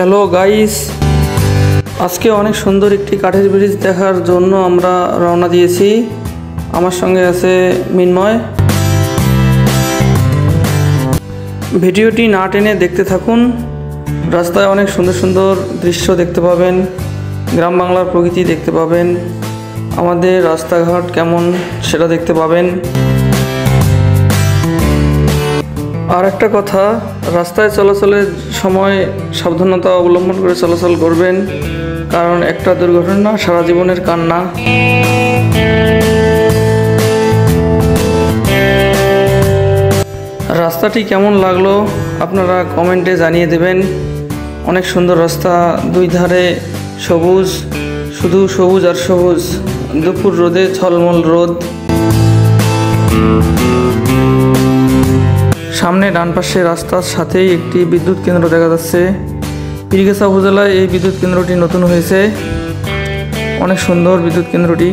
Hello guys, আজকে অনেক সুন্দর একটি কাঠের ব্রিজ দেখার জন্য আমরা রওনা দিয়েছি। আমার সঙ্গে আছে মিন্ময়। ভিডিওটি না টেনে দেখতে থাকুন। রাস্তায় অনেক সুন্দর সুন্দর দৃশ্য দেখতে পাবেন, গ্রাম বাংলার প্রকৃতি দেখতে পাবেন, আমাদের রাস্তাঘাট কেমন সেটা দেখতে পাবেন। আর একটা কথা, রাস্তায় চলাচলের সময় সাবধানতা অবলম্বন করে চলাচল করবেন, কারণ একটা দুর্ঘটনা সারা জীবনের কান্না। রাস্তাটি কেমন লাগলো আপনারা কমেন্টে জানিয়ে দেবেন। অনেক সুন্দর রাস্তা, দুই ধারে সবুজ, শুধু সবুজ আর সবুজ। দুপুর রোদে ঝলমল রোদ। সামনে ডান পাশে রাস্তার সাথেই একটি বিদ্যুৎ কেন্দ্র দেখা যাচ্ছে। পীরগাছা উপজেলায় এই বিদ্যুৎ কেন্দ্রটি নতুন হয়েছে। অনেক সুন্দর বিদ্যুৎ কেন্দ্রটি।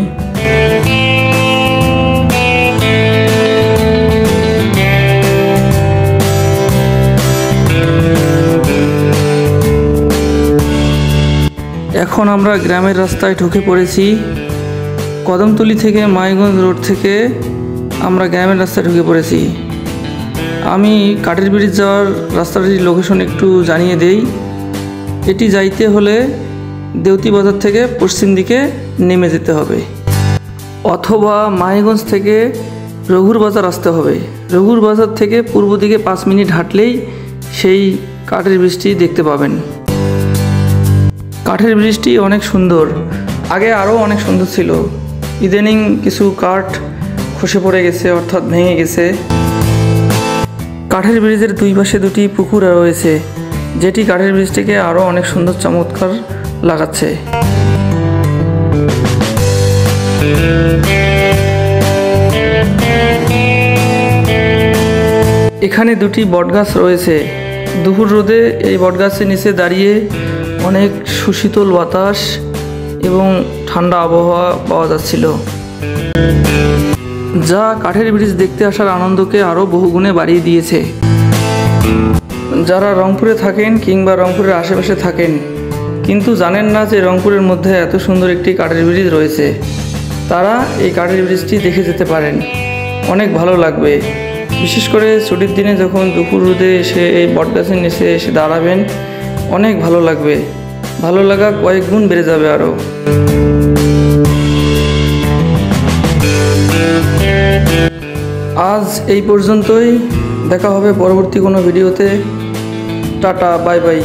এখন আমরা গ্রামের রাস্তায় ঢুকে পড়েছি। কদমতলী থেকে মাইগঞ্জ রোড থেকে আমরা গ্রামের রাস্তায় ঢুকে পড়েছি। আমি কাঠের ব্রিজ যাওয়ার রাস্তাটির লোকেশন একটু জানিয়ে দেই। এটি যাইতে হলে দেউতি বাজার থেকে পশ্চিম দিকে নেমে যেতে হবে, অথবা মাইগঞ্জ থেকে রঘুর বাজার আসতে হবে। রঘুর বাজার থেকে পূর্ব দিকে 5 মিনিট হাঁটলেই সেই কাঠের ব্রিজটি দেখতে পাবেন। কাঠের ব্রিজটি অনেক সুন্দর, আগে আরও অনেক সুন্দর ছিল। ইদানিং কিছু কাঠ খসে পড়ে গেছে, অর্থাৎ ভেঙে গেছে। কাঠের ব্রিজের দুই পাশে দুটি পুকুর রয়েছে, যেটি কাঠের ব্রিজটিকে আরও অনেক সুন্দর চমৎকার লাগাচ্ছে। এখানে দুটি বটগাছ রয়েছে। দুপুর রোদে এই বটগাছের নিচে দাঁড়িয়ে অনেক সুশীতল বাতাস এবং ঠান্ডা আবহাওয়া পাওয়া যাচ্ছিল, যা কাঠের ব্রিজ দেখতে আসার আনন্দকে আরও বহুগুণে বাড়িয়ে দিয়েছে। যারা রংপুরে থাকেন কিংবা রংপুরের আশেপাশে থাকেন কিন্তু জানেন না যে রংপুরের মধ্যে এত সুন্দর একটি কাঠের ব্রিজ রয়েছে, তারা এই কাঠের ব্রিজটি দেখে যেতে পারেন। অনেক ভালো লাগবে, বিশেষ করে ছুটির দিনে যখন দুপুর রোদে এসে এই বটগাছের নিচে এসে দাঁড়াবেন, অনেক ভালো লাগবে। ভালো লাগা কয়েক গুণ বেড়ে যাবে আরও। আজ এই পর্যন্তই, দেখা হবে পরবর্তী কোনো ভিডিওতে। Tata, bye bye.